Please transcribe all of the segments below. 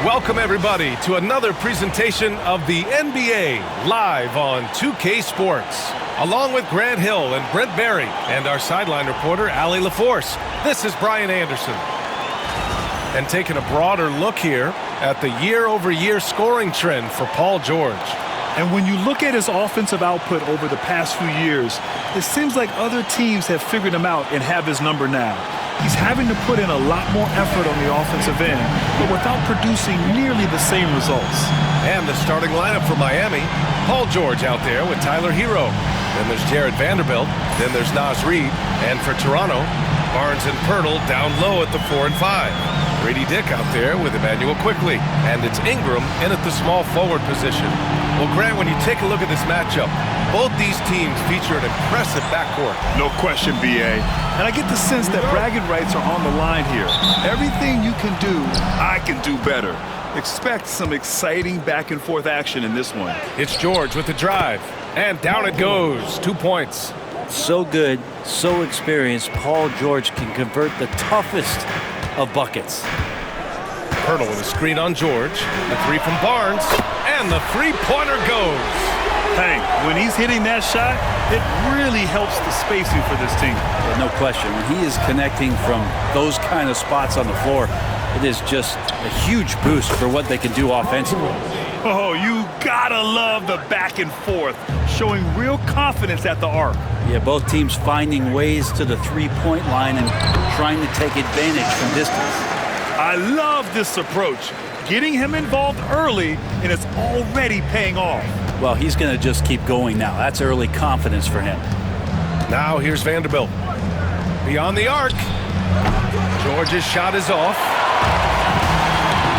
Welcome, everybody, to another presentation of the NBA live on 2K Sports. Along with Grant Hill and Brent Berry and our sideline reporter, Allie LaForce, this is Brian Anderson. And taking a broader look here at the year-over-year scoring trend for Paul George. And when you look at his offensive output over the past few years, it seems like other teams have figured him out and have his number now. He's having to put in a lot more effort on the offensive end, but without producing nearly the same results. And the starting lineup for Miami, Paul George out there with Tyler Hero. Then there's Jared Vanderbilt. Then there's Naz Reid. And for Toronto, Barnes and Pirtle down low at the 4 and 5. Grady Dick out there with Emmanuel Quickley. And it's Ingram in at the small forward position. Well, Grant, when you take a look at this matchup, both these teams feature an impressive backcourt. No question, B.A. And I get the sense that bragging rights are on the line here. Everything you can do, I can do better. Expect some exciting back-and-forth action in this one. It's George with the drive. And down it goes. 2 points. So good, so experienced, Paul George can convert the toughest of buckets. Pirtle with a screen on George. The three from Barnes. And the three-pointer goes. Hey, when he's hitting that shot, it really helps the spacing for this team. No question. When he is connecting from those kind of spots on the floor, it is just a huge boost for what they can do offensively. Oh, you gotta love the back and forth, showing real confidence at the arc. Yeah, both teams finding ways to the three-point line and trying to take advantage from distance. I love this approach. Getting him involved early, and it's already paying off. Well, he's going to just keep going now. That's early confidence for him. Now here's Vanderbilt. Beyond the arc. George's shot is off.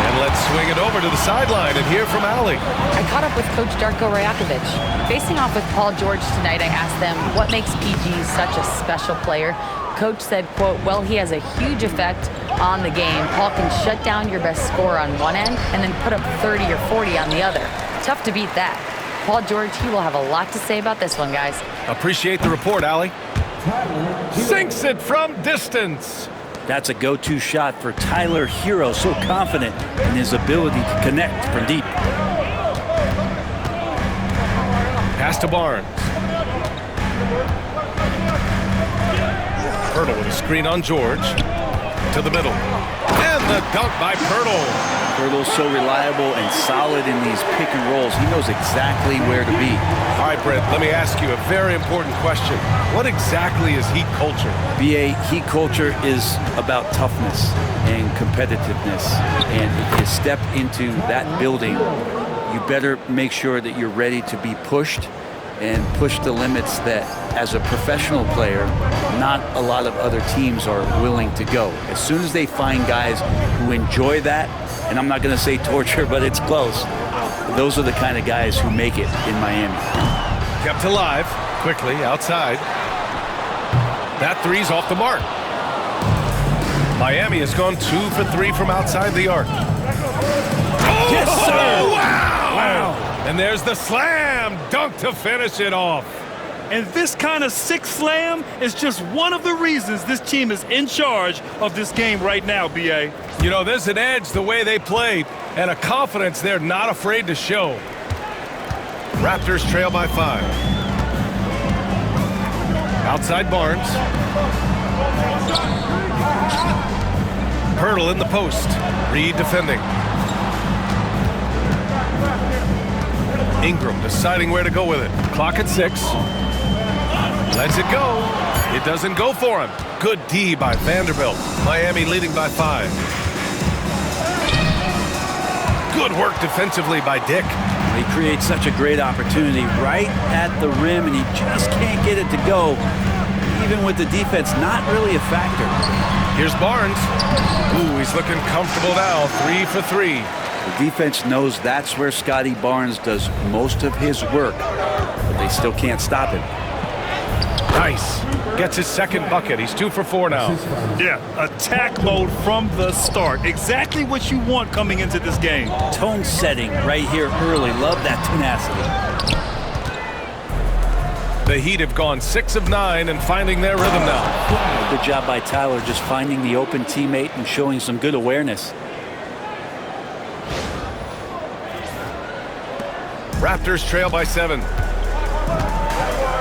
And let's swing it over to the sideline and hear from Allie. I caught up with Coach Darko Rajakovic. Facing off with Paul George tonight, I asked them what makes PG such a special player. Coach said, quote, well, he has a huge effect on the game. Paul can shut down your best scorer on one end and then put up 30 or 40 on the other. Tough to beat that. Paul George, he will have a lot to say about this one, guys. Appreciate the report, Allie. Sinks it from distance. That's a go-to shot for Tyler Hero, so confident in his ability to connect from deep. Pass to Barnes. Pirtle with a screen on George. To the middle. And the dunk by Pirtle. Pirtle's so reliable and solid in these pick and rolls. He knows exactly where to be. All right, Brent, let me ask you a very important question. What exactly is Heat culture? BA, Heat culture is about toughness and competitiveness. And if you step into that building, you better make sure that you're ready to be pushed and push the limits that, as a professional player, not a lot of other teams are willing to go. As soon as they find guys who enjoy that, and I'm not going to say torture, but it's close, those are the kind of guys who make it in Miami. Kept alive, quickly, outside. That three's off the mark. Miami has gone 2 for 3 from outside the arc. Oh, yes, sir! Wow! And there's the slam dunk to finish it off. And this kind of sick slam is just one of the reasons this team is in charge of this game right now, B.A. You know, there's an edge the way they played and a confidence they're not afraid to show. Raptors trail by 5. Outside Barnes. Pirtle in the post. Reid defending. Ingram deciding where to go with it. Clock at 6. Lets it go. It doesn't go for him. Good D by Vanderbilt. Miami leading by 5. Good work defensively by Dick. He creates such a great opportunity right at the rim, and he just can't get it to go. Even with the defense not really a factor. Here's Barnes. Ooh, he's looking comfortable now. 3 for 3. The defense knows that's where Scotty Barnes does most of his work, but they still can't stop him. Nice. Gets his second bucket. He's 2 for 4 now. Yeah, attack mode from the start. Exactly what you want coming into this game. Tone setting right here early. Love that tenacity. The Heat have gone 6 of 9 and finding their rhythm now. Good job by Tyler just finding the open teammate and showing some good awareness. Raptors trail by 7.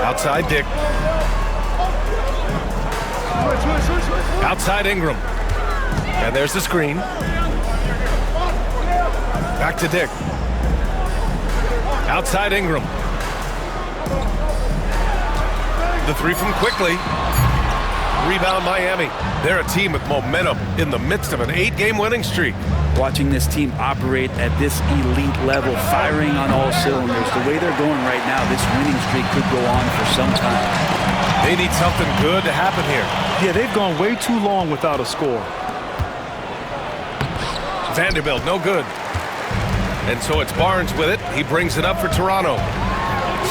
Outside Dick. Outside Ingram. And there's the screen. Back to Dick. Outside Ingram. The three from quickly. Rebound Miami. They're a team with momentum in the midst of an 8-game winning streak. Watching this team operate at this elite level, firing on all cylinders, the way they're going right now, this winning streak could go on for some time. They need something good to happen here. Yeah, they've gone way too long without a score. Vanderbilt, no good. And so it's Barnes with it. He brings it up for Toronto.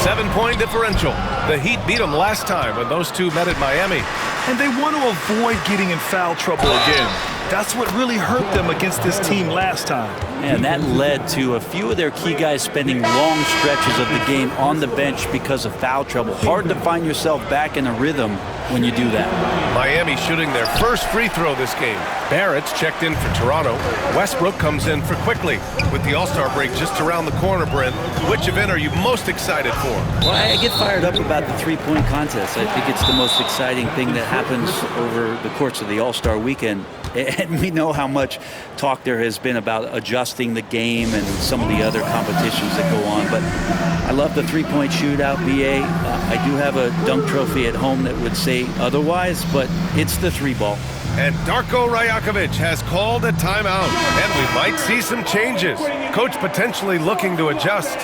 7-point differential. The Heat beat them last time when those two met at Miami. And they want to avoid getting in foul trouble again. That's what really hurt them against this team last time. And that led to a few of their key guys spending long stretches of the game on the bench because of foul trouble. Hard to find yourself back in a rhythm when you do that. Miami shooting their first free throw this game. Barrett's checked in for Toronto. Westbrook comes in for quickly. With the All-Star break just around the corner, Brent, which event are you most excited for? Well, I get fired up about the three-point contest. I think it's the most exciting thing that happens over the course of the All-Star weekend. And we know how much talk there has been about adjusting the game and some of the other competitions that go on. But I love the three-point shootout, BA. I do have a dunk trophy at home that would say otherwise, but it's the three ball. And Darko Rajakovic has called a timeout. And we might see some changes. Coach potentially looking to adjust.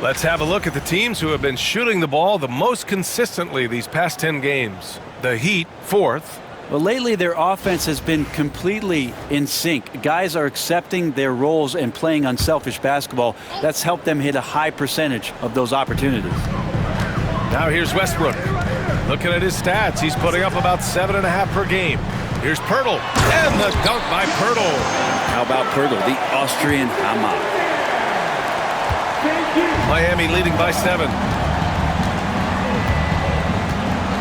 Let's have a look at the teams who have been shooting the ball the most consistently these past 10 games. The Heat, 4th. Well, lately their offense has been completely in sync. Guys are accepting their roles and playing unselfish basketball. That's helped them hit a high percentage of those opportunities. Now here's Westbrook. Looking at his stats, he's putting up about 7.5 per game. Here's Pirtle, and the dunk by Pirtle. How about Pirtle, the Austrian Hammer? Miami leading by 7.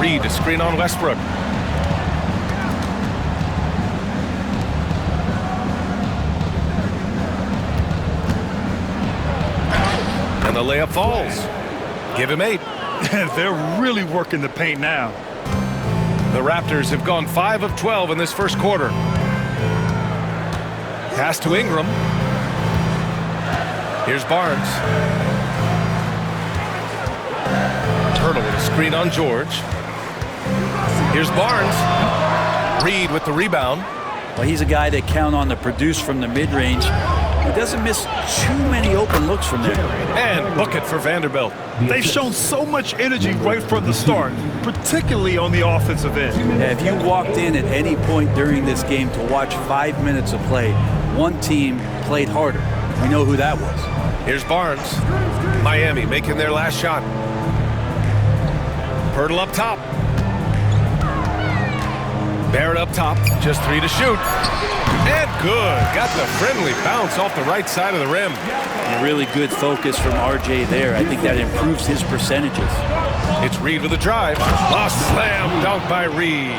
Reed, a screen on Westbrook. And the layup falls. Give him 8. They're really working the paint now. The Raptors have gone 5 of 12 in this first quarter. Pass to Ingram. Here's Barnes. Turtle with a screen on George. Here's Barnes. Reed with the rebound. Well, he's a guy that count on to produce from the mid-range. He doesn't miss too many open looks from there. And book it for Vanderbilt. They've shown so much energy right from the start, particularly on the offensive end. Yeah, if you walked in at any point during this game to watch 5 minutes of play, one team played harder. We know who that was. Here's Barnes. Miami making their last shot. Pirtle up top. Barrett up top. Just 3 to shoot. And good. Got the friendly bounce off the right side of the rim. A really good focus from RJ there. I think that improves his percentages. It's Reed with a drive. A slam dunk by Reed.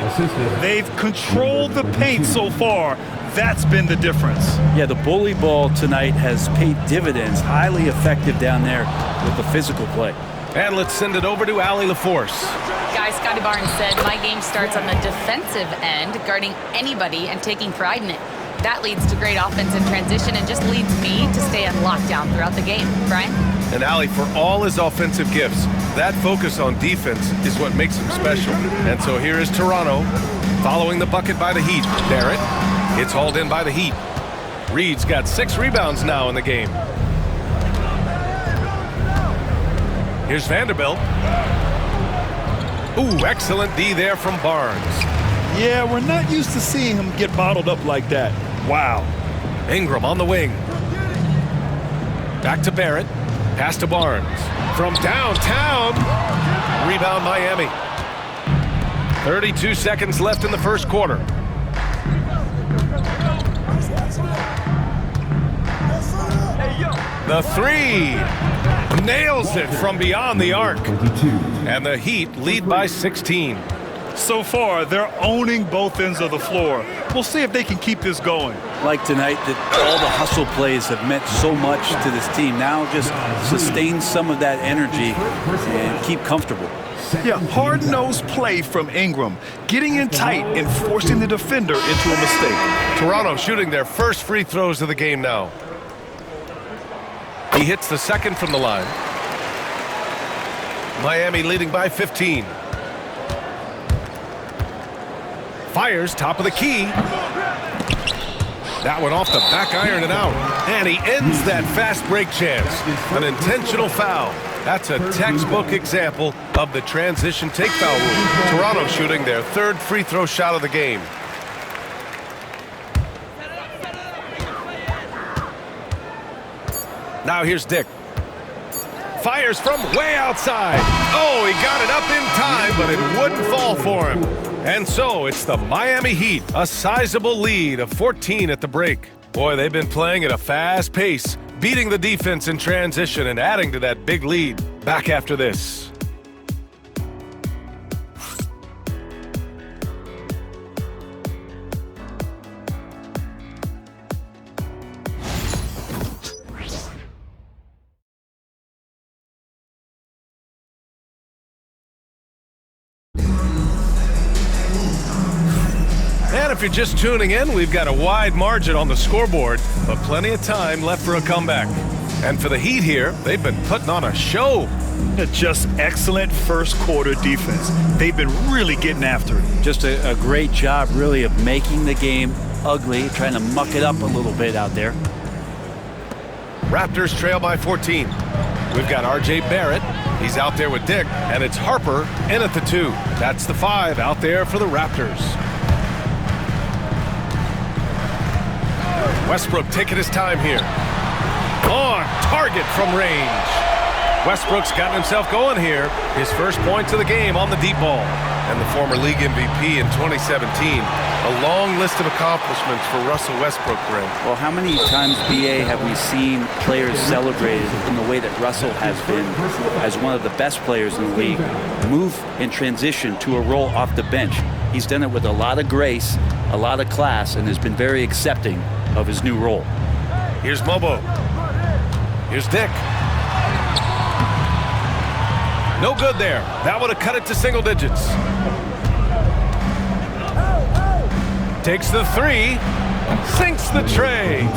They've controlled the paint so far. That's been the difference. Yeah, the bully ball tonight has paid dividends. Highly effective down there with the physical play. And let's send it over to Allie LaForce. Guys, Scotty Barnes said, my game starts on the defensive end, guarding anybody and taking pride in it. That leads to great offense in transition and just leads me to stay on lockdown throughout the game. Brian? And Allie, for all his offensive gifts, that focus on defense is what makes him special. And so here is Toronto following the bucket by the Heat. Barrett, it's hauled in by the Heat. Reed's got 6 rebounds now in the game. Here's Vanderbilt. Ooh, excellent D there from Barnes. Yeah, we're not used to seeing him get bottled up like that. Wow. Ingram on the wing. Back to Barrett. Pass to Barnes. From downtown. Rebound Miami. 32 seconds left in the first quarter. The 3. Nails it from beyond the arc. And the Heat lead by 16. So far, they're owning both ends of the floor. We'll see if they can keep this going. Like tonight, that all the hustle plays have meant so much to this team. Now just sustain some of that energy and keep comfortable. Yeah, hard-nosed play from Ingram, getting in tight and forcing the defender into a mistake. Toronto shooting their first free throws of the game now. He hits the second from the line. Miami leading by 15. Fires top of the key. That one off the back iron and out. And he ends that fast break chance. An intentional foul. That's a textbook example of the transition take foul rule. Toronto shooting their third free throw shot of the game. Now here's Dick. Fires from way outside. Oh, he got it up in time, but it wouldn't fall for him. And so it's the Miami Heat, a sizable lead of 14 at the break. Boy, they've been playing at a fast pace, beating the defense in transition and adding to that big lead. Back after this. And if you're just tuning in, we've got a wide margin on the scoreboard, but plenty of time left for a comeback. And for the Heat here, they've been putting on a show. Just excellent first quarter defense. They've been really getting after it. Just a great job, really, of making the game ugly, trying to muck it up a little bit out there. Raptors trail by 14. We've got R.J. Barrett. He's out there with Dick, and it's Harper in at the 2. That's the 5 out there for the Raptors. Westbrook taking his time here. On target from range. Westbrook's gotten himself going here. His first points of the game on the deep ball. And the former league MVP in 2017. A long list of accomplishments for Russell Westbrook, Brent. Well, how many times, BA, have we seen players celebrated in the way that Russell has been as one of the best players in the league, move and transition to a role off the bench? He's done it with a lot of grace, a lot of class, and has been very accepting of his new role. Here's Mobo. Here's Dick. No good there. That would have cut it to single digits. Takes the 3. Sinks the tray.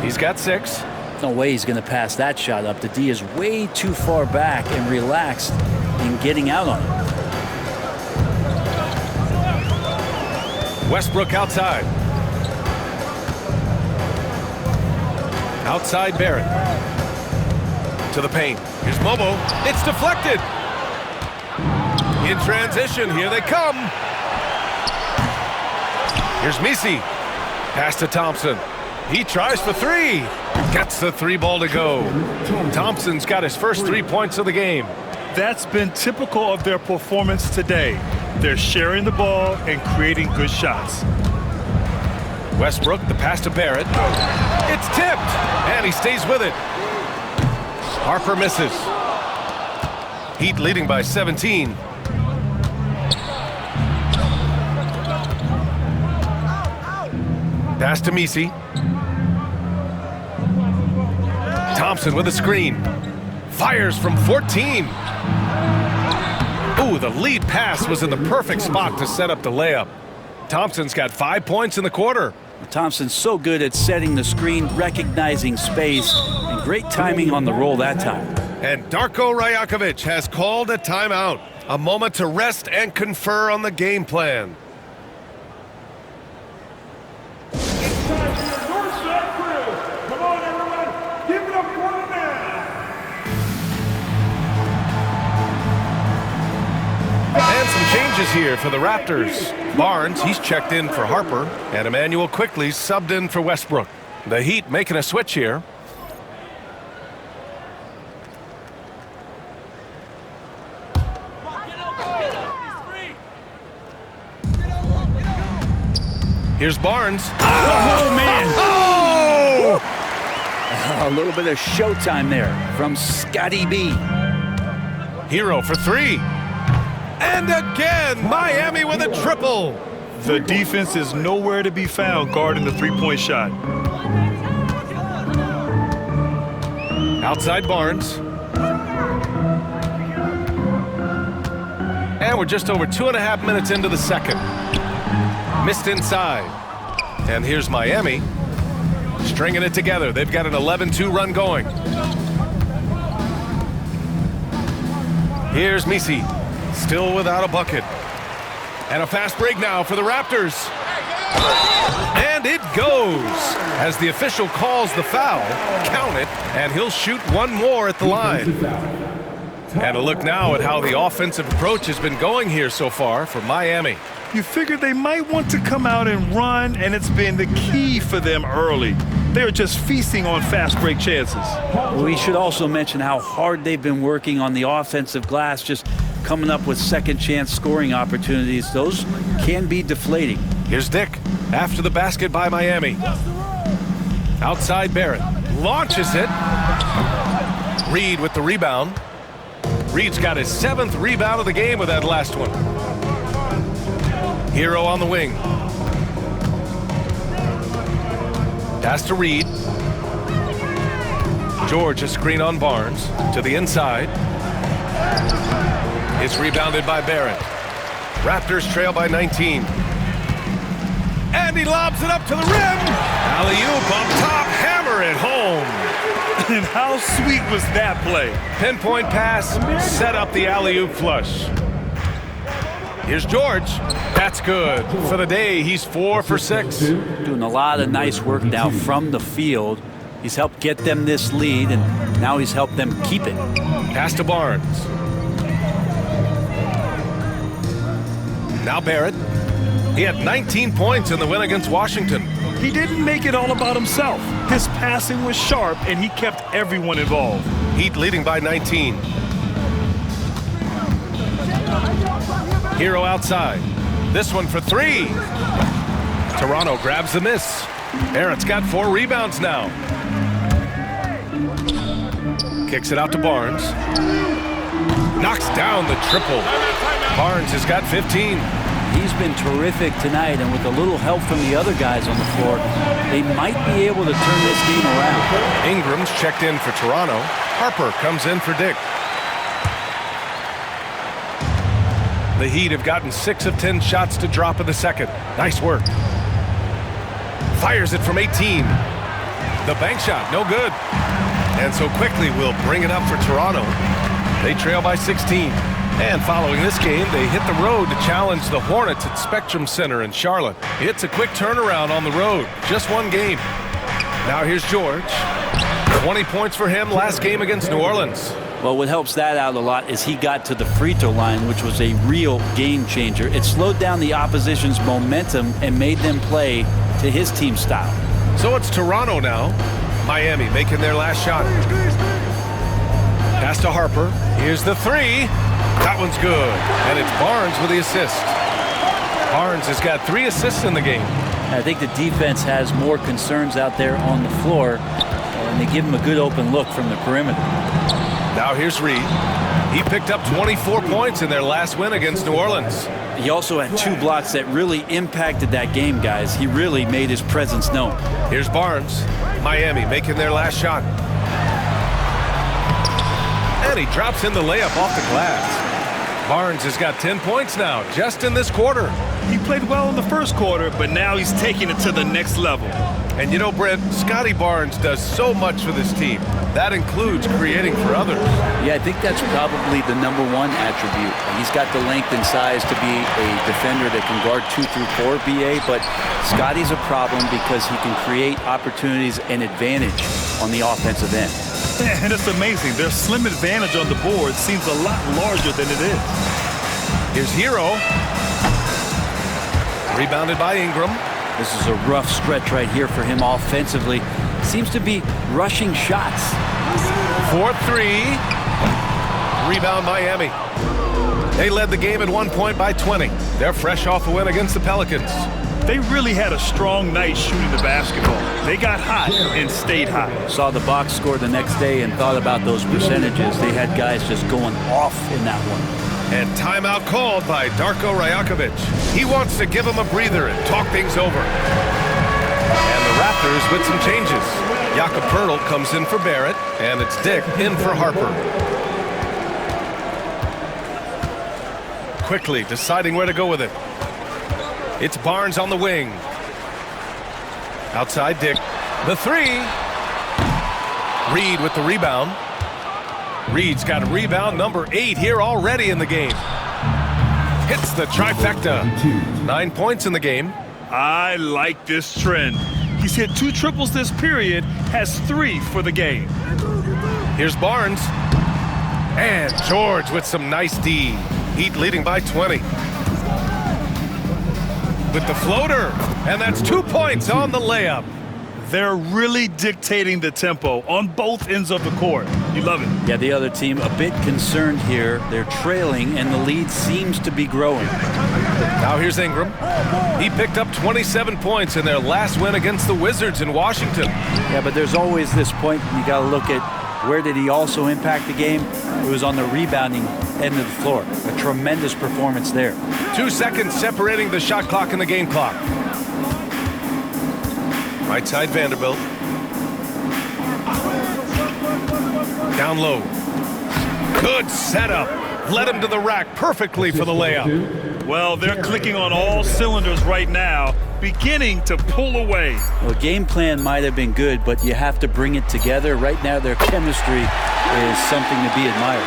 He's got 6. No way he's going to pass that shot up. The D is way too far back and relaxed in getting out on it. Westbrook outside. Outside Barrett. To the paint. Here's Mobo. It's deflected. In transition, here they come. Here's Misi. Pass to Thompson. He tries for 3. Gets the 3 ball to go. Thompson's got his first 3 points of the game. That's been typical of their performance today. They're sharing the ball and creating good shots. Westbrook, the pass to Barrett. It's tipped, and he stays with it. Harper misses. Heat leading by 17. Pass to Misi. Thompson with a screen. Fires from 14. Ooh, the lead pass was in the perfect spot to set up the layup. Thompson's got 5 points in the quarter. Thompson's so good at setting the screen, recognizing space, and great timing on the roll that time. And Darko Rajakovic has called a timeout. A moment to rest and confer on the game plan. And some changes here for the Raptors. Barnes, he's checked in for Harper, and Emmanuel quickly subbed in for Westbrook. The Heat making a switch here. Here's Barnes. Oh, man! Oh! A little bit of showtime there from Scotty B. Hero for 3. And again, Miami with a triple. The defense is nowhere to be found guarding the three-point shot. Outside Barnes. And we're just over 2.5 minutes into the second. Missed inside. And here's Miami stringing it together. They've got an 11-2 run going. Here's Misi, still without a bucket. And a fast break now for the Raptors. And it goes as the official calls the foul. Count it, and he'll shoot one more at the line. And a look now at how the offensive approach has been going here so far for Miami. You figured they might want to come out and run, and it's been the key for them early. They're just feasting on fast break chances. We should also mention how hard they've been working on the offensive glass, just coming up with second chance scoring opportunities. Those can be deflating. Here's Dick after the basket by Miami. Outside Barrett launches it. Reed with the rebound. Reed's got his 7th rebound of the game with that last one. Hero on the wing. Pass to Reed. George a screen on Barnes to the inside. It's rebounded by Barrett. Raptors trail by 19. And he lobs it up to the rim. Alley-oop up top, hammer it home. And how sweet was that play? Pinpoint pass, set up the alley-oop flush. Here's George. That's good. For the day, he's 4 for 6. Doing a lot of nice work now from the field. He's helped get them this lead, and now he's helped them keep it. Pass to Barnes. Now Barrett. He had 19 points in the win against Washington. He didn't make it all about himself. His passing was sharp, and he kept everyone involved. Heat leading by 19. Hero outside. This one for 3. Toronto grabs the miss. Barrett's got 4 rebounds now. Kicks it out to Barnes. Knocks down the triple. Barnes has got 15. He's been terrific tonight, and with a little help from the other guys on the floor, they might be able to turn this game around. Ingram's checked in for Toronto. Harper comes in for Dick. The Heat have gotten 6 of 10 shots to drop in the second. Nice work. Fires it from 18. The bank shot, no good. And so quickly we'll bring it up for Toronto. They trail by 16. And following this game, they hit the road to challenge the Hornets at Spectrum Center in Charlotte. It's a quick turnaround on the road. Just one game. Now here's George. 20 points for him last game against New Orleans. Well, what helps that out a lot is he got to the free throw line, which was a real game changer. It slowed down the opposition's momentum and made them play to his team style. So it's Toronto now. Miami making their last shot. Pass to Harper. Here's the 3. That one's good. And it's Barnes with the assist. Barnes has got 3 assists in the game. I think the defense has more concerns out there on the floor, and they give him a good open look from the perimeter. Now here's Reed. He picked up 24 points in their last win against New Orleans. He also had 2 blocks that really impacted that game, guys. He really made his presence known. Here's Barnes. Miami making their last shot. And he drops in the layup off the glass. Barnes has got 10 points now, just in this quarter. He played well in the first quarter, but now he's taking it to the next level. And you know, Brent, Scotty Barnes does so much for this team. That includes creating for others. Yeah, I think that's probably the #1 attribute. He's got the length and size to be a defender that can guard 2 through 4, BA, but Scotty's a problem because he can create opportunities and advantage on the offensive end. And it's amazing. Their slim advantage on the board seems a lot larger than it is. Here's Hero. Rebounded by Ingram. This is a rough stretch right here for him offensively. Seems to be rushing shots. 4-3. Rebound Miami. They led the game at 1 point by 20. They're fresh off a win against the Pelicans. They really had a strong night shooting the basketball. They got hot and stayed hot. Saw the box score the next day and thought about those percentages. They had guys just going off in that one. And timeout called by Darko Rajakovic. He wants to give him a breather and talk things over. And the Raptors with some changes. Jakob Poeltl comes in for Barrett, and it's Dick in for Harper. Quickly deciding where to go with it. It's Barnes on the wing. Outside Dick. The three. Reed with the rebound. Reed's got a rebound number 8 here already in the game. Hits the trifecta. 9 points in the game. I like this trend. He's hit 2 triples this period, has 3 for the game. Here's Barnes. And George with some nice D. Heat leading by 20. With the floater. And that's 2 points on the layup. They're really dictating the tempo on both ends of the court. You love it. Yeah, the other team a bit concerned here. They're trailing, and the lead seems to be growing. Now here's Ingram. He picked up 27 points in their last win against the Wizards in Washington. Yeah, but there's always this point you got to look at where did he also impact the game. It was on the rebounding end of the floor. A tremendous performance there. 2 seconds separating the shot clock and the game clock. Right side Vanderbilt. Down low. Good setup. Led him to the rack perfectly for the layup. Well, they're clicking on all cylinders right now, beginning to pull away. Well, game plan might have been good, but you have to bring it together. Right now, their chemistry is something to be admired.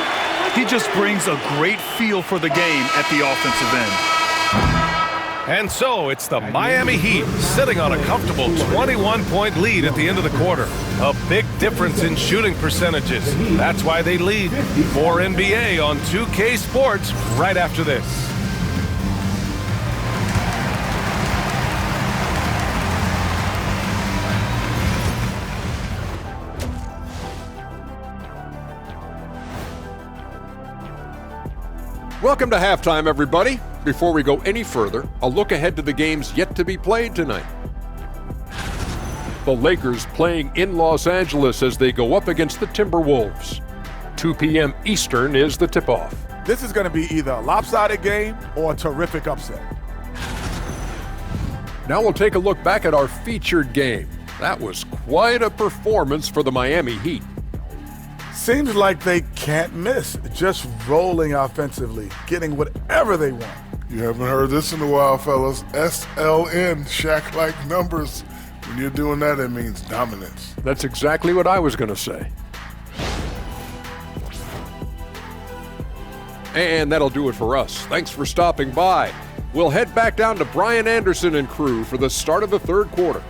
He just brings a great feel for the game at the offensive end. And so it's the Miami Heat sitting on a comfortable 21-point lead at the end of the quarter. A big difference in shooting percentages. That's why they lead. More NBA on 2K Sports right after this. Welcome to halftime, everybody. Before we go any further, a look ahead to the games yet to be played tonight. The Lakers playing in Los Angeles as they go up against the Timberwolves. 2 p.m. Eastern is the tip-off. This is going to be either a lopsided game or a terrific upset. Now we'll take a look back at our featured game. That was quite a performance for the Miami Heat. Seems like they can't miss, just rolling offensively, getting whatever they want. You haven't heard this in a while, fellas. SLN, Shaq-like numbers. When you're doing that, it means dominance. That's exactly what I was going to say. And that'll do it for us. Thanks for stopping by. We'll head back down to Brian Anderson and crew for the start of the third quarter.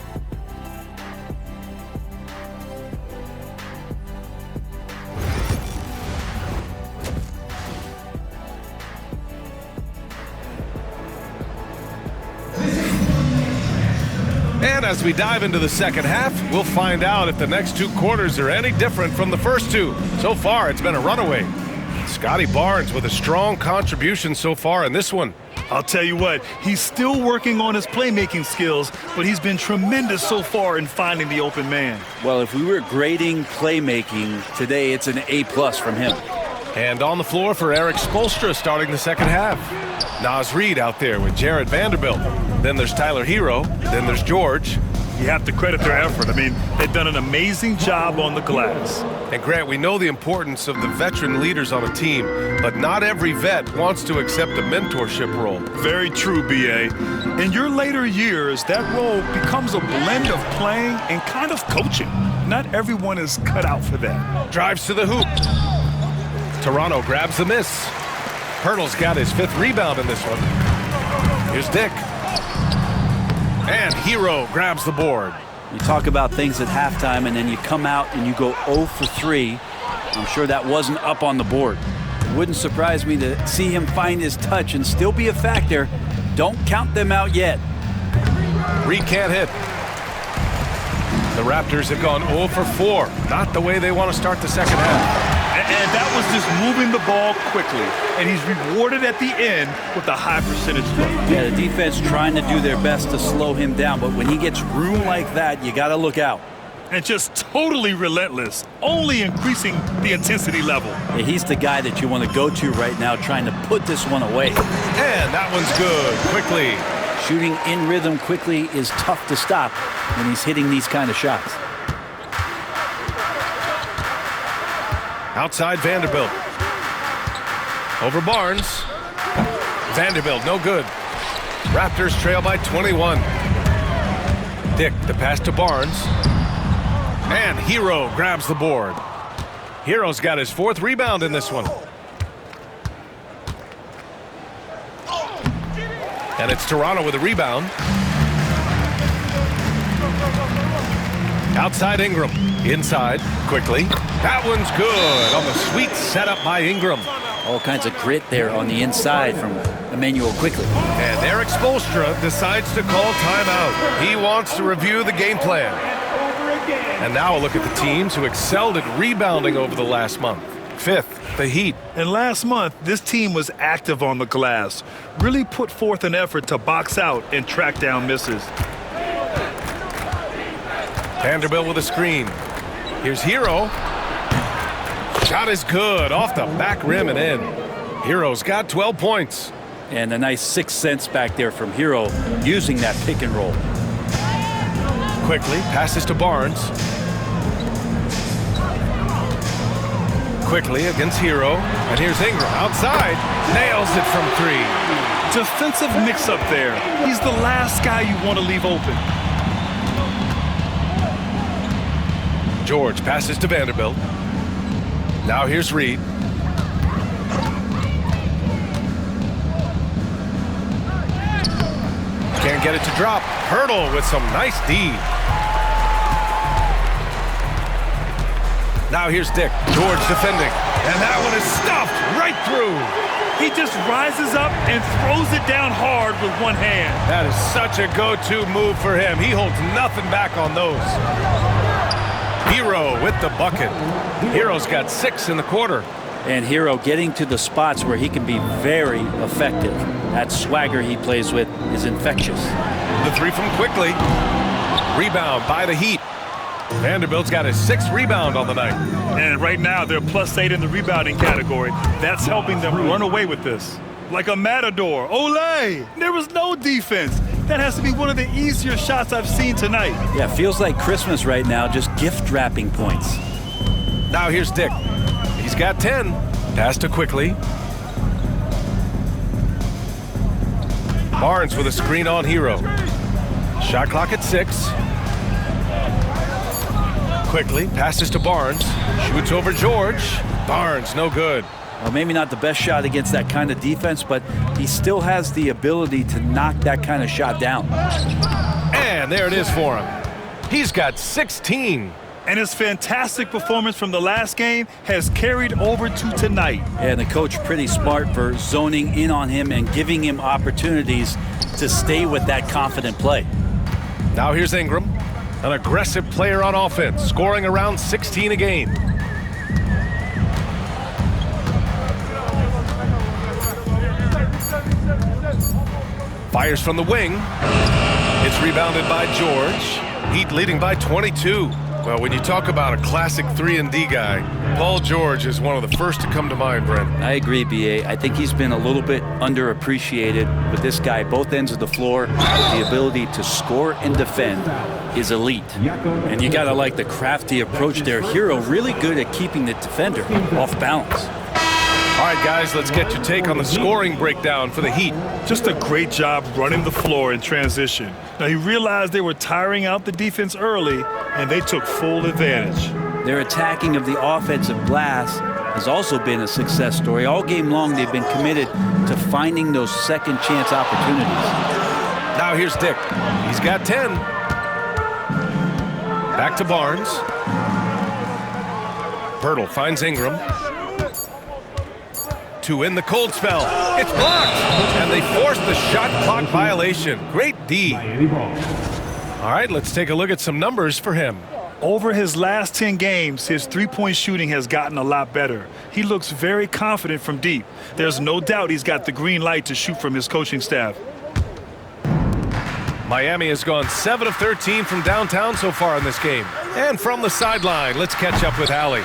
And as we dive into the second half, we'll find out if the next 2 quarters are any different from the first 2. So far, it's been a runaway. Scotty Barnes with a strong contribution so far in this one. I'll tell you what, he's still working on his playmaking skills, but he's been tremendous so far in finding the open man. Well, if we were grading playmaking today, it's an A+ from him. And on the floor for Eric Spoelstra starting the second half. Naz Reid out there with Jared Vanderbilt. Then there's Tyler Hero. Then there's George. You have to credit their effort. I mean, they've done an amazing job on the glass. And Grant, we know the importance of the veteran leaders on a team, but not every vet wants to accept a mentorship role. Very true, B.A. In your later years, that role becomes a blend of playing and kind of coaching. Not everyone is cut out for that. Drives to the hoop. Toronto grabs the miss. Poeltl's got his 5th rebound in this one. Here's Dick. And Hero grabs the board. You talk about things at halftime, and then you come out and you go 0 for 3. I'm sure that wasn't up on the board. It wouldn't surprise me to see him find his touch and still be a factor. Don't count them out yet. Reed can't hit. The Raptors have gone 0 for 4. Not the way they want to start the second half. And that was just moving the ball quickly. And he's rewarded at the end with a high percentage look. Yeah, the defense trying to do their best to slow him down, but when he gets room like that, you got to look out. and just totally relentless, only increasing the intensity level. Yeah, he's the guy that you want to go to right now, trying to put this one away. And that one's good, quickly. Shooting in rhythm quickly is tough to stop when he's hitting these kind of shots. Outside Vanderbilt. Over Barnes. Vanderbilt, no good. Raptors trail by 21. Dick, the pass to Barnes. And Hero grabs the board. Hero's got his 4th rebound in this one. And it's Toronto with a rebound. Outside Ingram. Inside, quickly. That one's good on the sweet setup by Ingram. All kinds of grit there on the inside from Emmanuel Quickly. And Eric Spoelstra decides to call timeout. He wants to review the game plan. And now a look at the teams who excelled at rebounding over the last month. 5th, the Heat. And last month, this team was active on the glass, really put forth an effort to box out and track down misses. Vanderbilt with a screen. Here's Hero. Shot is good, off the back rim and in. Hero's got 12 points. And a nice 6 cents back there from Hero using that pick and roll. Quickly, passes to Barnes. Quickly against Hero. And here's Ingram outside. Nails it from 3. Defensive mix-up there. He's the last guy you want to leave open. George passes to Vanderbilt. Now here's Reed. Can't get it to drop. Hurdle with some nice D. Now here's Dick. George defending. And that one is stuffed right through. He just rises up and throws it down hard with one hand. That is such a go-to move for him. He holds nothing back on those. Hero with the bucket. Hero's got 6 in the quarter. And Hero getting to the spots where he can be very effective. That swagger he plays with is infectious. The 3 from Quickly. Rebound by the Heat. Vanderbilt's got his 6th rebound on the night. And right now, they're +8 in the rebounding category. That's helping them run away with this. Like a matador. Olay! There was no defense. That has to be one of the easier shots I've seen tonight. Yeah, feels like Christmas right now, just gift wrapping points. Now here's Dick. He's got 10. Pass to Quickly. Barnes with a screen on Hero. Shot clock at 6. Quickly passes to Barnes. Shoots over George. Barnes, no good. Well, maybe not the best shot against that kind of defense, but he still has the ability to knock that kind of shot down. And there it is for him. He's got 16. And his fantastic performance from the last game has carried over to tonight. And the coach pretty smart for zoning in on him and giving him opportunities to stay with that confident play. Now here's Ingram, an aggressive player on offense, scoring around 16 a game. Fires from the wing. It's rebounded by George. Heat leading by 22. Well, when you talk about a classic 3-and-D guy, Paul George is one of the first to come to mind, Brent. I agree, B.A. I think he's been a little bit underappreciated, but this guy, both ends of the floor, the ability to score and defend is elite. And you got to like the crafty approach there. Hero really good at keeping the defender off balance. All right, guys, let's get your take on the scoring breakdown for the Heat. Just a great job running the floor in transition. Now, he realized they were tiring out the defense early, and they took full advantage. Their attacking of the offensive glass has also been a success story. All game long, they've been committed to finding those second chance opportunities. Now here's Dick. He's got 10. Back to Barnes. Pirtle finds Ingram. To in the cold spell. It's blocked. And they force the shot clock violation. Great D. All right, let's take a look at some numbers for him. Over his last 10 games, his three-point shooting has gotten a lot better. He looks very confident from deep. There's no doubt he's got the green light to shoot from his coaching staff. Miami has gone 7 of 13 from downtown so far in this game. And from the sideline, let's catch up with Allie.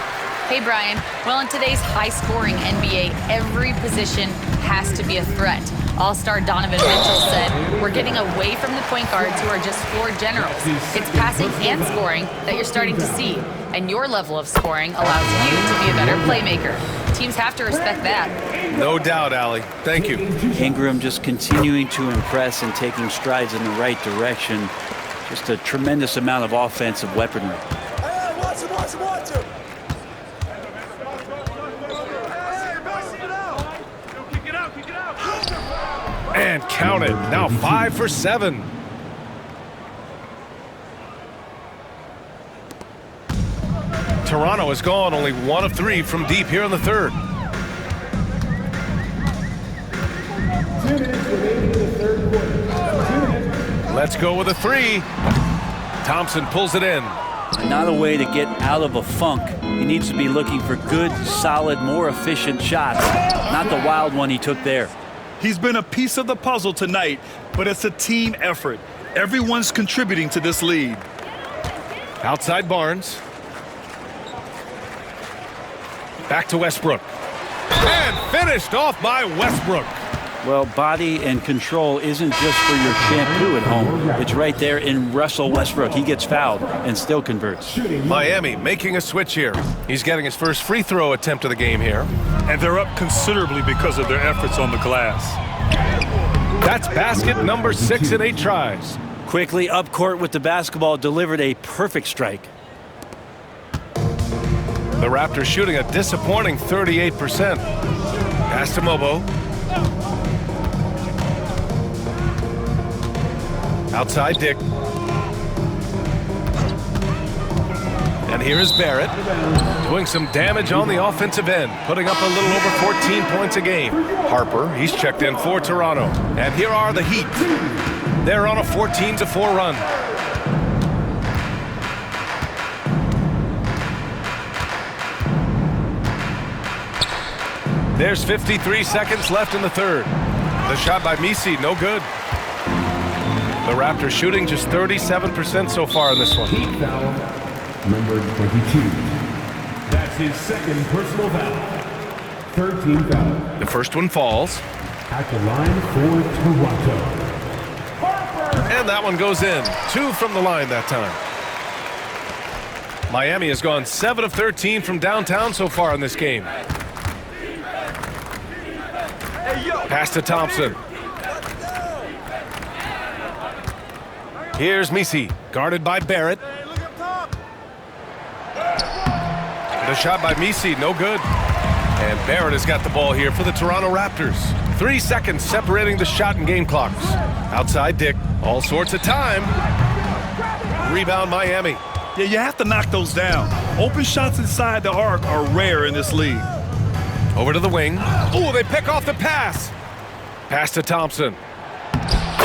Hey, Brian. Well, in today's high-scoring NBA, every position has to be a threat. All-star Donovan Mitchell said, we're getting away from the point guards who are just floor generals. It's passing and scoring that you're starting to see, and your level of scoring allows you to be a better playmaker. Teams have to respect that. No doubt, Allie. Thank you. Ingram just continuing to impress and taking strides in the right direction. Just a tremendous amount of offensive weaponry. And count it. Now 5 for 7. Toronto has gone only 1 of 3 from deep here in the third. Let's go with a 3. Thompson pulls it in. Not a way to get out of a funk. He needs to be looking for good, solid, more efficient shots, not the wild one he took there. He's been a piece of the puzzle tonight, but it's a team effort. Everyone's contributing to this lead. Outside Barnes. Back to Westbrook. And finished off by Westbrook. Well, body and control isn't just for your shampoo at home. It's right there in Russell Westbrook. He gets fouled and still converts. Miami making a switch here. He's getting his first free throw attempt of the game here. And they're up considerably because of their efforts on the glass. That's basket number 6 in 8 tries. Quickly up court with the basketball, delivered a perfect strike. The Raptors shooting a disappointing 38%. Pass to Mobo. Outside Dick. And here is Barrett doing some damage on the offensive end, putting up a little over 14 points a game. Harper, he's checked in for Toronto. And here are the Heat. They're on a 14-4 run. There's 53 seconds left in the third. The shot by Misi, no good. The Raptors shooting just 37% so far in this one. Heat foul, number 22. That's his second personal foul. 13 foul. The first one falls. At the line for Toronto. And that one goes in. 2 from the line that time. Miami has gone 7 of 13 from downtown so far in this game. Pass to Thompson. Here's Misi, guarded by Barrett. The shot by Misi, no good. And Barrett has got the ball here for the Toronto Raptors. 3 seconds separating the shot and game clocks. Outside Dick, all sorts of time. Rebound Miami. Yeah, you have to knock those down. Open shots inside the arc are rare in this league. Over to the wing. Oh, they pick off the pass. Pass to Thompson.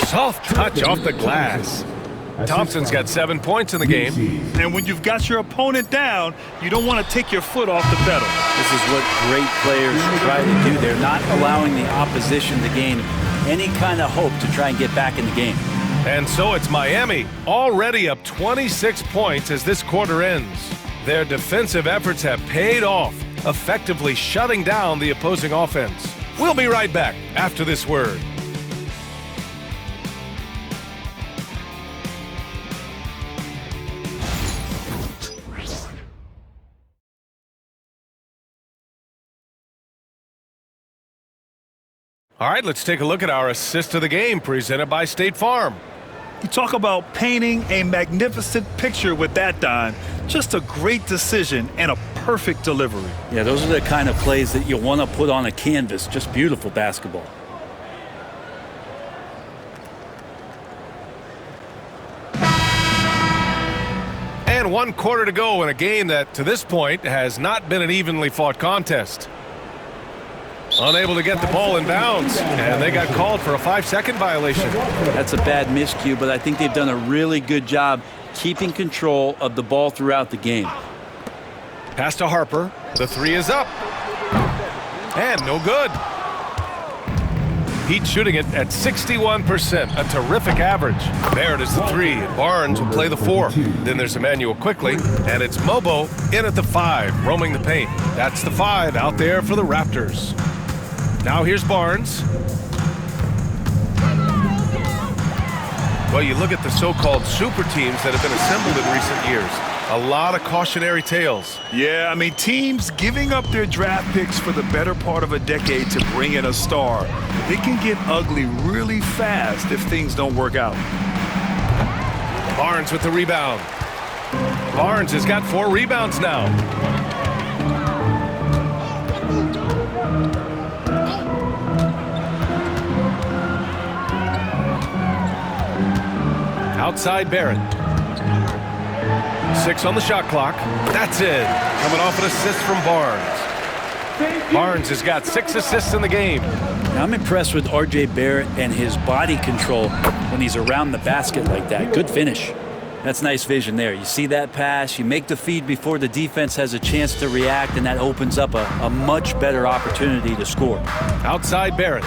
Soft touch off the glass. Thompson's got 7 points in the game. And when you've got your opponent down, you don't want to take your foot off the pedal. This is what great players try to do. They're not allowing the opposition to gain any kind of hope to try and get back in the game. And so it's Miami, already up 26 points as this quarter ends. Their defensive efforts have paid off, effectively shutting down the opposing offense. We'll be right back after this word. All right, let's take a look at our assist of the game presented by State Farm. You talk about painting a magnificent picture with that, Don. Just a great decision and a perfect delivery. Yeah, those are the kind of plays that you want to put on a canvas. Just beautiful basketball. And 1 quarter to go in a game that, to this point, has not been an evenly fought contest. Unable to get the ball in bounds, and they got called for a 5-second violation. That's a bad miscue, but I think they've done a really good job keeping control of the ball throughout the game. Pass to Harper. The 3 is up. And no good. Heat shooting it at 61%, a terrific average. Barrett is the 3, and Barnes will play the 4. Then there's Emmanuel quickly, and it's Mobo in at the 5, roaming the paint. That's the 5 out there for the Raptors. Now here's Barnes. Well, you look at the so-called super teams that have been assembled in recent years. A lot of cautionary tales. Yeah, I mean, teams giving up their draft picks for the better part of a decade to bring in a star. They can get ugly really fast if things don't work out. Barnes with the rebound. Barnes has got 4 rebounds now. Outside Barrett. 6 on the shot clock. That's it. Coming off an assist from Barnes. Barnes has got 6 assists in the game. Now, I'm impressed with R.J. Barrett and his body control when he's around the basket like that. Good finish. That's nice vision there. You see that pass, you make the feed before the defense has a chance to react, and that opens up a much better opportunity to score. Outside Barrett.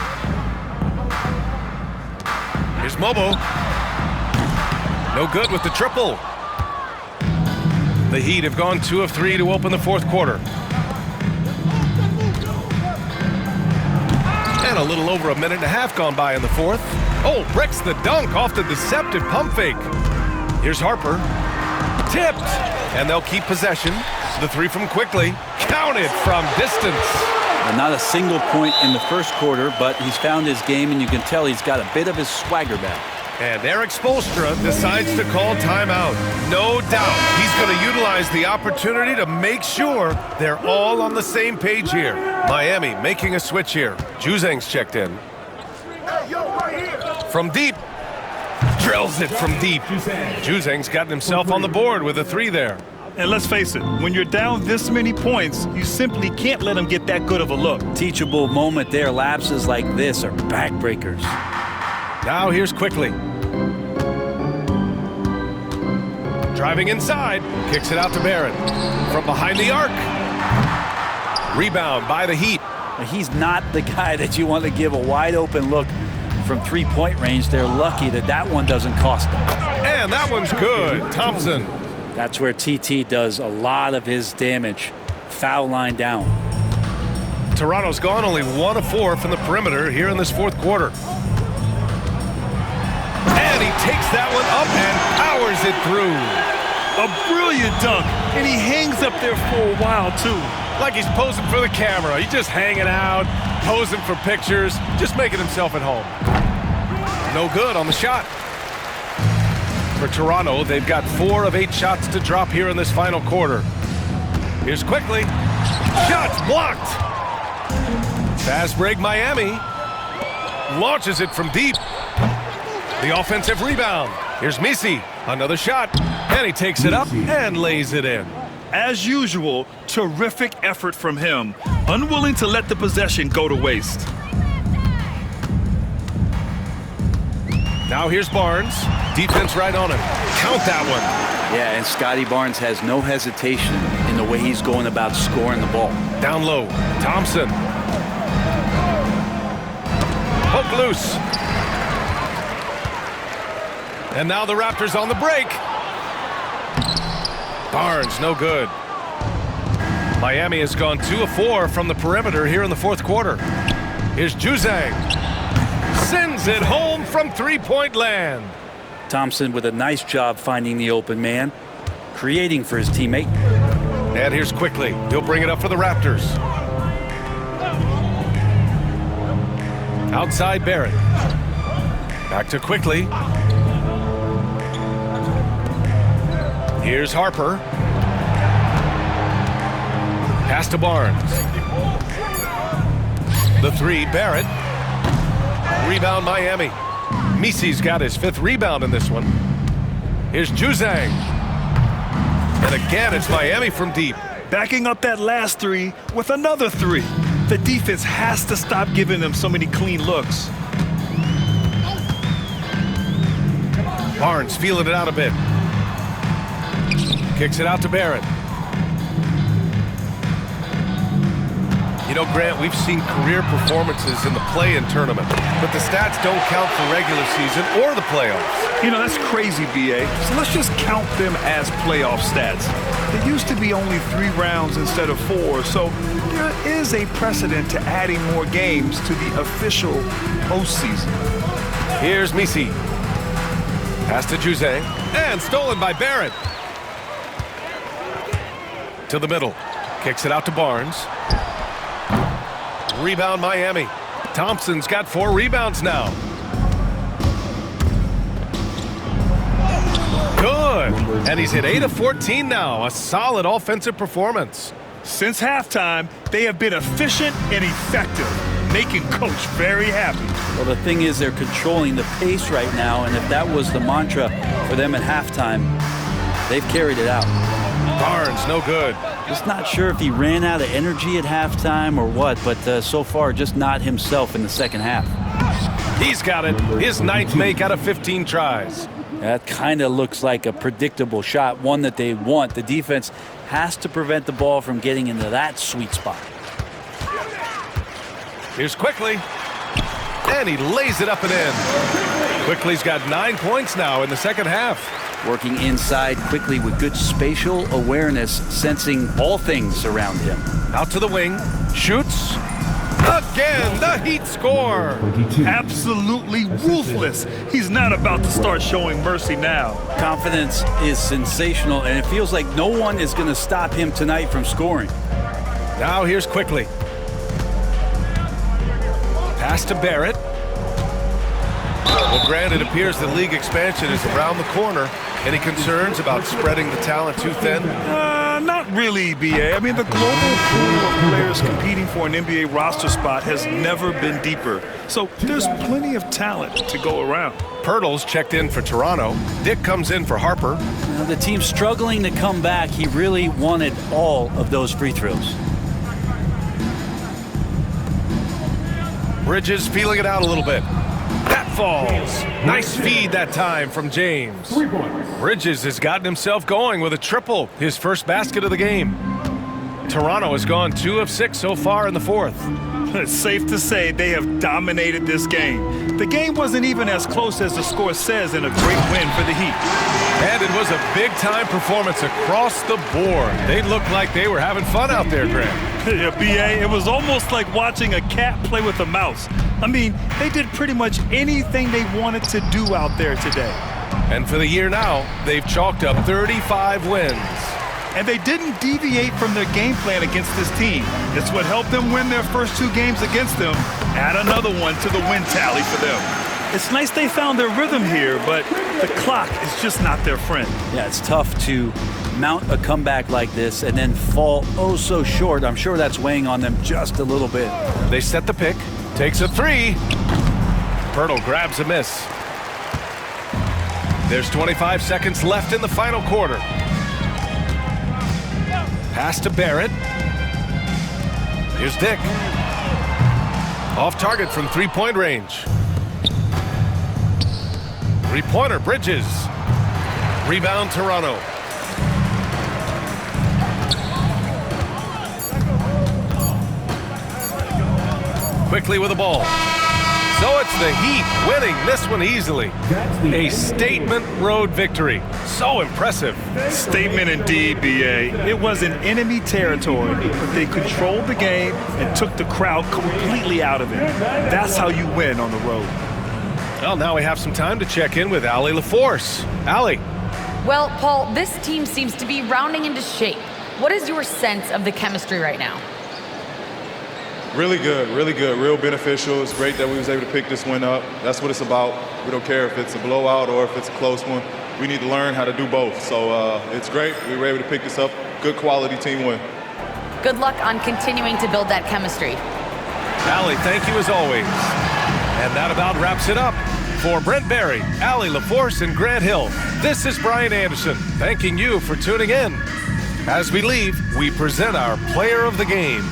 Here's Mobo. No good with the triple. The Heat have gone 2 of 3 to open the 4th quarter. And a little over a minute and a half gone by in the 4th. Oh, bricks the dunk off the deceptive pump fake. Here's Harper. Tipped. And they'll keep possession. The 3 from Quickly. Counted from distance. And not a single point in the 1st quarter, but he's found his game, and you can tell he's got a bit of his swagger back. And Eric Spoelstra decides to call timeout. No doubt he's going to utilize the opportunity to make sure they're all on the same page here. Miami making a switch here. Juzang's checked in. From deep. Drills it from deep. Juzang's gotten himself on the board with a 3 there. And let's face it, when you're down this many points, you simply can't let him get that good of a look. Teachable moment there. Lapses like this are backbreakers. Now here's Quickly. Driving inside, kicks it out to Barrett. From behind the arc. Rebound by the Heat. He's not the guy that you want to give a wide open look from 3-point range. They're lucky that that one doesn't cost them. And that one's good. Thompson. That's where TT does a lot of his damage. Foul line down. Toronto's gone only 1 of 4 from the perimeter here in this 4th quarter. And he takes that one up and powers it through. A brilliant dunk, and he hangs up there for a while, too. Like he's posing for the camera. He's just hanging out, posing for pictures, just making himself at home. No good on the shot. For Toronto, they've got 4 of 8 shots to drop here in this final quarter. Here's Quickly. Shots blocked. Fast break Miami. Launches it from deep. The offensive rebound. Here's Misi. Another shot. And he takes it up and lays it in. As usual, terrific effort from him. Unwilling to let the possession go to waste. Now here's Barnes. Defense right on him. Count that one. Yeah, and Scotty Barnes has no hesitation in the way he's going about scoring the ball. Down low. Thompson. Poke loose. And now the Raptors on the break. Barnes, no good. Miami has gone 2 of 4 from the perimeter here in the 4th quarter. Here's Juzang. Sends it home from 3-point land. Thompson with a nice job finding the open man, creating for his teammate. And here's Quickly. He'll bring it up for the Raptors. Outside Barrett. Back to Quickly. Here's Harper. Pass to Barnes. The 3, Barrett. Rebound Miami. Misi's got his 5th rebound in this one. Here's Juzang. And again, it's Miami from deep. Backing up that last 3 with another 3. The defense has to stop giving them so many clean looks. Barnes feeling it out a bit. Kicks it out to Barrett. You know, Grant, we've seen career performances in the play-in tournament, but the stats don't count for regular season or the playoffs. You know, that's crazy, B.A. So let's just count them as playoff stats. There used to be only 3 rounds instead of 4, so there is a precedent to adding more games to the official postseason. Here's Misi. Pass to Juzang, and stolen by Barrett. To the middle. Kicks it out to Barnes. Rebound Miami. Thompson's got 4 rebounds now. Good. And he's hit 8 of 14 now. A solid offensive performance. Since halftime, they have been efficient and effective, making Coach very happy. Well, the thing is, they're controlling the pace right now, and if that was the mantra for them at halftime, they've carried it out. Barnes, no good. Just not sure if he ran out of energy at halftime or what, but so far just not himself in the second half. He's got it. His 9th make out of 15 tries. That kind of looks like a predictable shot, one that they want. The defense has to prevent the ball from getting into that sweet spot. Here's Quickly. And he lays it up and in. Quickly's got 9 points now in the second half. Working inside quickly with good spatial awareness, sensing all things around him. Out to the wing, shoots. Again, the Heat score. Absolutely ruthless. He's not about to start showing mercy now. Confidence is sensational, and it feels like no one is going to stop him tonight from scoring. Now here's Quickly. Pass to Barrett. Well, Grant, it appears the league expansion is around the corner. Any concerns about spreading the talent too thin? Not really, B.A. I mean, the global pool of players competing for an NBA roster spot has never been deeper. So there's plenty of talent to go around. Pirtle's checked in for Toronto. Dick comes in for Harper. Now, the team's struggling to come back. He really wanted all of those free throws. Bridges feeling it out a little bit. That falls. Nice feed that time from James. Bridges has gotten himself going with a triple, his first basket of the game. Toronto has gone 2 of 6 so far in the fourth. It's safe to say they have dominated this game. The game wasn't even as close as the score says in a great win for the Heat. And it was a big-time performance across the board. They looked like they were having fun out there, Grant. Yeah, B.A., it was almost like watching a cat play with a mouse. I mean, they did pretty much anything they wanted to do out there today. And for the year now, they've chalked up 35 wins. And they didn't deviate from their game plan against this team. It's what helped them win their first 2 games against them. Add another one to the win tally for them. It's nice they found their rhythm here, but the clock is just not their friend. Yeah, it's tough to mount a comeback like this and then fall oh so short. I'm sure that's weighing on them just a little bit. They set the pick. Takes a 3. Pirtle grabs a miss. There's 25 seconds left in the final quarter. Pass to Barrett. Here's Dick. Off target from 3-point range. 3-pointer, Bridges. Rebound, Toronto. Quickly with the ball. So it's the Heat winning this one easily. A statement road victory. So impressive. Statement indeed, B.A. It was in enemy territory, but they controlled the game and took the crowd completely out of it. That's how you win on the road. Well, now we have some time to check in with Allie LaForce. Allie. Well, Paul, this team seems to be rounding into shape. What is your sense of the chemistry right now? Really good, real beneficial. It's great that we was able to pick this one up. That's what it's about. We don't care if it's a blowout or if it's a close one. We need to learn how to do both. So it's great. We were able to pick this up. Good quality team win. Good luck on continuing to build that chemistry. Allie, thank you as always. And that about wraps it up. For Brent Barry, Allie LaForce, and Grant Hill, this is Brian Anderson, thanking you for tuning in. As we leave, we present our player of the game.